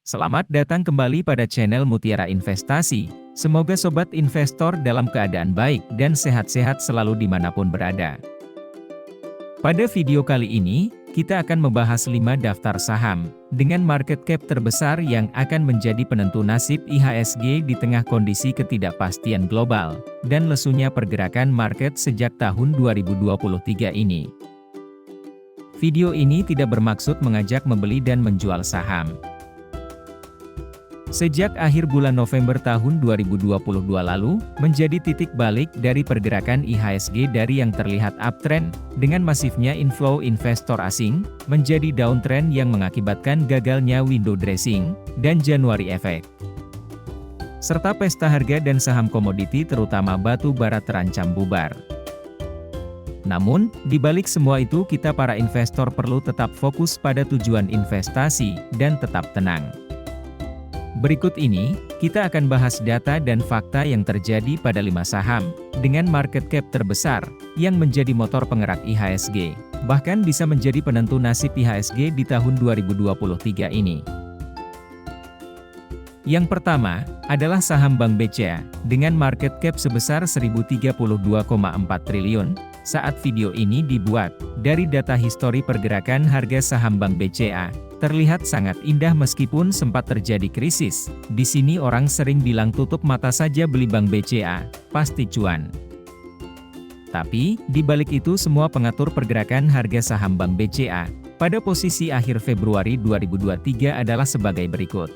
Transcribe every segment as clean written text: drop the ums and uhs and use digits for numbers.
Selamat datang kembali pada channel Mutiara Investasi. Semoga sobat investor dalam keadaan baik dan sehat-sehat selalu dimanapun berada. Pada video kali ini, kita akan membahas 5 daftar saham dengan market cap terbesar yang akan menjadi penentu nasib IHSG di tengah kondisi ketidakpastian global dan lesunya pergerakan market sejak tahun 2023 ini. Video ini tidak bermaksud mengajak membeli dan menjual saham. Sejak akhir bulan November tahun 2022 lalu, menjadi titik balik dari pergerakan IHSG dari yang terlihat uptrend, dengan masifnya inflow investor asing, menjadi downtrend yang mengakibatkan gagalnya window dressing, dan January effect. Serta pesta harga dan saham komoditi terutama batu bara terancam bubar. Namun, di balik semua itu kita para investor perlu tetap fokus pada tujuan investasi, dan tetap tenang. Berikut ini, kita akan bahas data dan fakta yang terjadi pada 5 saham, dengan market cap terbesar, yang menjadi motor penggerak IHSG, bahkan bisa menjadi penentu nasib IHSG di tahun 2023 ini. Yang pertama, adalah saham Bank BCA, dengan market cap sebesar 1.032,4 triliun, saat video ini dibuat. Dari data histori pergerakan harga saham Bank BCA, terlihat sangat indah meskipun sempat terjadi krisis. Di sini orang sering bilang tutup mata saja beli Bank BCA, pasti cuan. Tapi, di balik itu semua pengatur pergerakan harga saham Bank BCA, pada posisi akhir Februari 2023 adalah sebagai berikut.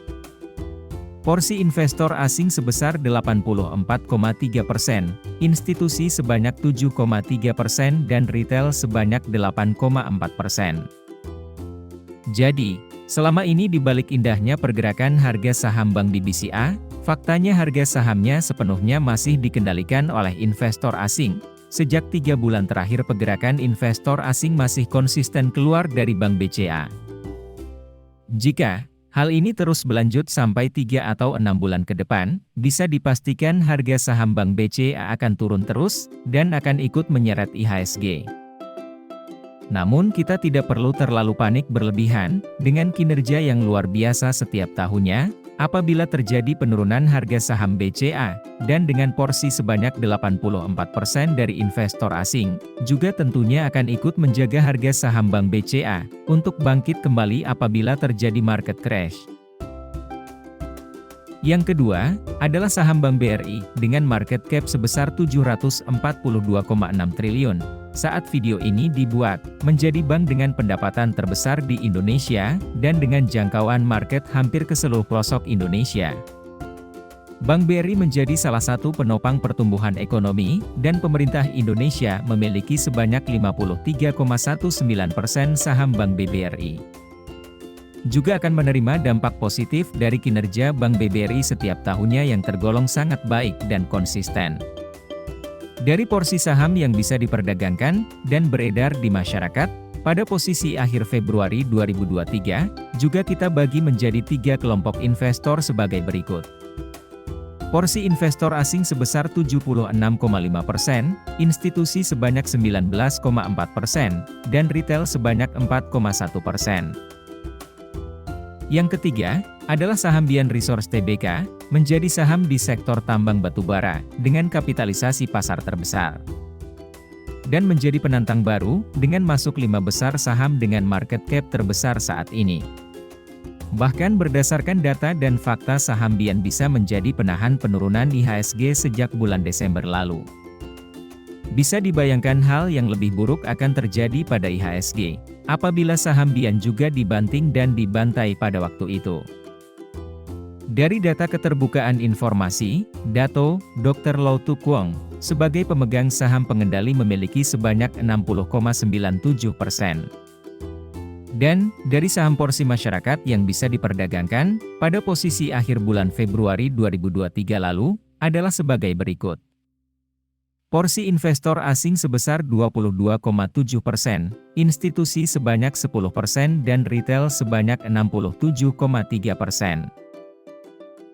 Porsi investor asing sebesar 84,3%, institusi sebanyak 7,3% dan retail sebanyak 8,4%. Jadi, selama ini di balik indahnya pergerakan harga saham Bank BCA, faktanya harga sahamnya sepenuhnya masih dikendalikan oleh investor asing. Sejak 3 bulan terakhir pergerakan investor asing masih konsisten keluar dari Bank BCA. Jika hal ini terus berlanjut sampai 3 atau 6 bulan ke depan, bisa dipastikan harga saham Bank BCA akan turun terus, dan akan ikut menyeret IHSG. Namun kita tidak perlu terlalu panik berlebihan, dengan kinerja yang luar biasa setiap tahunnya, apabila terjadi penurunan harga saham BCA, dan dengan porsi sebanyak 84% dari investor asing, juga tentunya akan ikut menjaga harga saham Bank BCA, untuk bangkit kembali apabila terjadi market crash. Yang kedua, adalah saham Bank BRI, dengan market cap sebesar 742,6 triliun. Saat video ini dibuat, menjadi bank dengan pendapatan terbesar di Indonesia, dan dengan jangkauan market hampir ke seluruh pelosok Indonesia. Bank BRI menjadi salah satu penopang pertumbuhan ekonomi, dan pemerintah Indonesia memiliki sebanyak 53,19% saham Bank BRI. Juga akan menerima dampak positif dari kinerja Bank BRI setiap tahunnya yang tergolong sangat baik dan konsisten. Dari porsi saham yang bisa diperdagangkan dan beredar di masyarakat, pada posisi akhir Februari 2023, juga kita bagi menjadi 3 kelompok investor sebagai berikut. Porsi investor asing sebesar 76,5%, institusi sebanyak 19,4%, dan retail sebanyak 4,1%. Yang ketiga, adalah saham Bian Resource Tbk, menjadi saham di sektor tambang batubara, dengan kapitalisasi pasar terbesar. Dan menjadi penantang baru, dengan masuk 5 besar saham dengan market cap terbesar saat ini. Bahkan berdasarkan data dan fakta saham Bian bisa menjadi penahan penurunan IHSG sejak bulan Desember lalu. Bisa dibayangkan hal yang lebih buruk akan terjadi pada IHSG, apabila saham Bian juga dibanting dan dibantai pada waktu itu. Dari data keterbukaan informasi, Dato, Dr. Lau Tu Kwong, sebagai pemegang saham pengendali memiliki sebanyak 60,97%. Dan, dari saham porsi masyarakat yang bisa diperdagangkan, pada posisi akhir bulan Februari 2023 lalu, adalah sebagai berikut. Porsi investor asing sebesar 22,7%, institusi sebanyak 10% dan retail sebanyak 67,3%.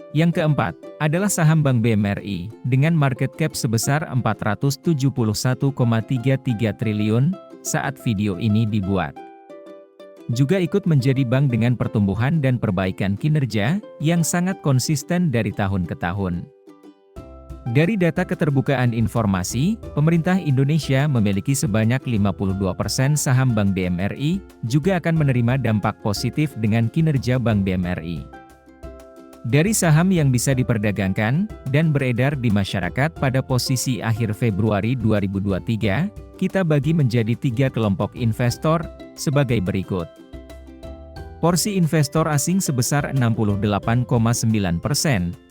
Yang keempat, adalah saham Bank BMRI, dengan market cap sebesar 471,33 triliun, saat video ini dibuat. juga ikut menjadi bank dengan pertumbuhan dan perbaikan kinerja yang sangat konsisten dari tahun ke tahun. Dari data keterbukaan informasi, pemerintah Indonesia memiliki sebanyak 52% saham Bank BMRI, juga akan menerima dampak positif dengan kinerja Bank BMRI. Dari saham yang bisa diperdagangkan dan beredar di masyarakat pada posisi akhir Februari 2023, kita bagi menjadi 3 kelompok investor sebagai berikut. Porsi investor asing sebesar 68,9%,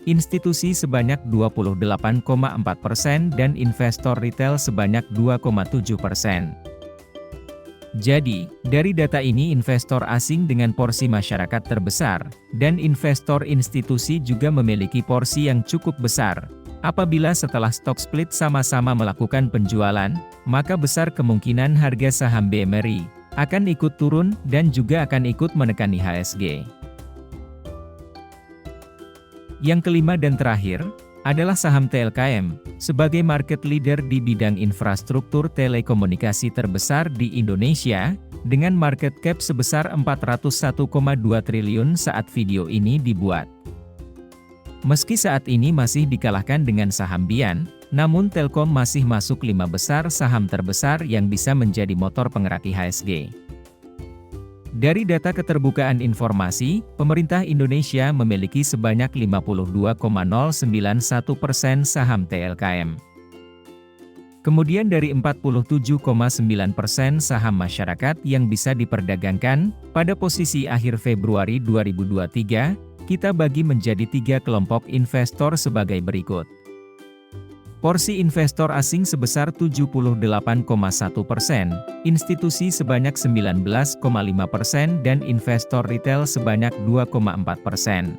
institusi sebanyak 28,4% dan investor retail sebanyak 2,7%. Jadi, dari data ini investor asing dengan porsi masyarakat terbesar, dan investor institusi juga memiliki porsi yang cukup besar. Apabila setelah stock split sama-sama melakukan penjualan, maka besar kemungkinan harga saham BMRI akan ikut turun dan juga akan ikut menekan IHSG. Yang kelima dan terakhir, adalah saham TLKM, sebagai market leader di bidang infrastruktur telekomunikasi terbesar di Indonesia, dengan market cap sebesar 401,2 triliun saat video ini dibuat. Meski saat ini masih dikalahkan dengan saham BIAN, namun Telkom masih masuk 5 besar saham terbesar yang bisa menjadi motor penggerak IHSG. Dari data keterbukaan informasi, pemerintah Indonesia memiliki sebanyak 52,091% saham TLKM. Kemudian dari 47,9% saham masyarakat yang bisa diperdagangkan, pada posisi akhir Februari 2023, kita bagi menjadi 3 kelompok investor sebagai berikut. Porsi investor asing sebesar 78,1%, institusi sebanyak 19,5% dan investor retail sebanyak 2,4%.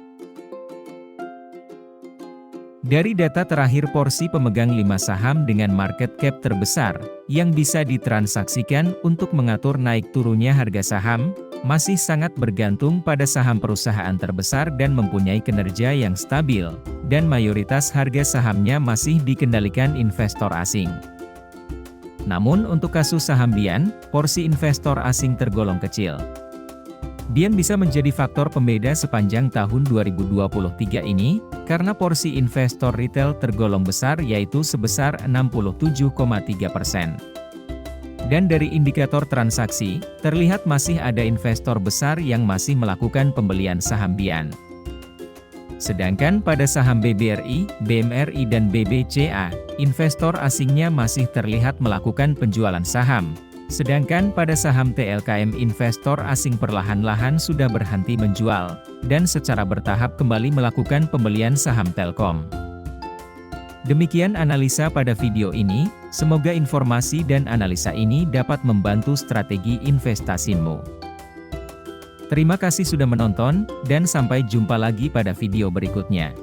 Dari data terakhir porsi pemegang 5 saham dengan market cap terbesar, yang bisa ditransaksikan untuk mengatur naik turunnya harga saham, masih sangat bergantung pada saham perusahaan terbesar dan mempunyai kinerja yang stabil, dan mayoritas harga sahamnya masih dikendalikan investor asing. Namun untuk kasus saham BIAN, porsi investor asing tergolong kecil. BIAN bisa menjadi faktor pembeda sepanjang tahun 2023 ini, karena porsi investor retail tergolong besar yaitu sebesar 67,3%. Dan dari indikator transaksi, terlihat masih ada investor besar yang masih melakukan pembelian saham BIAN. Sedangkan pada saham BBRI, BMRI dan BBCA, investor asingnya masih terlihat melakukan penjualan saham. Sedangkan pada saham TLKM investor asing perlahan-lahan sudah berhenti menjual, dan secara bertahap kembali melakukan pembelian saham Telkom. Demikian analisa pada video ini, semoga informasi dan analisa ini dapat membantu strategi investasimu. Terima kasih sudah menonton, dan sampai jumpa lagi pada video berikutnya.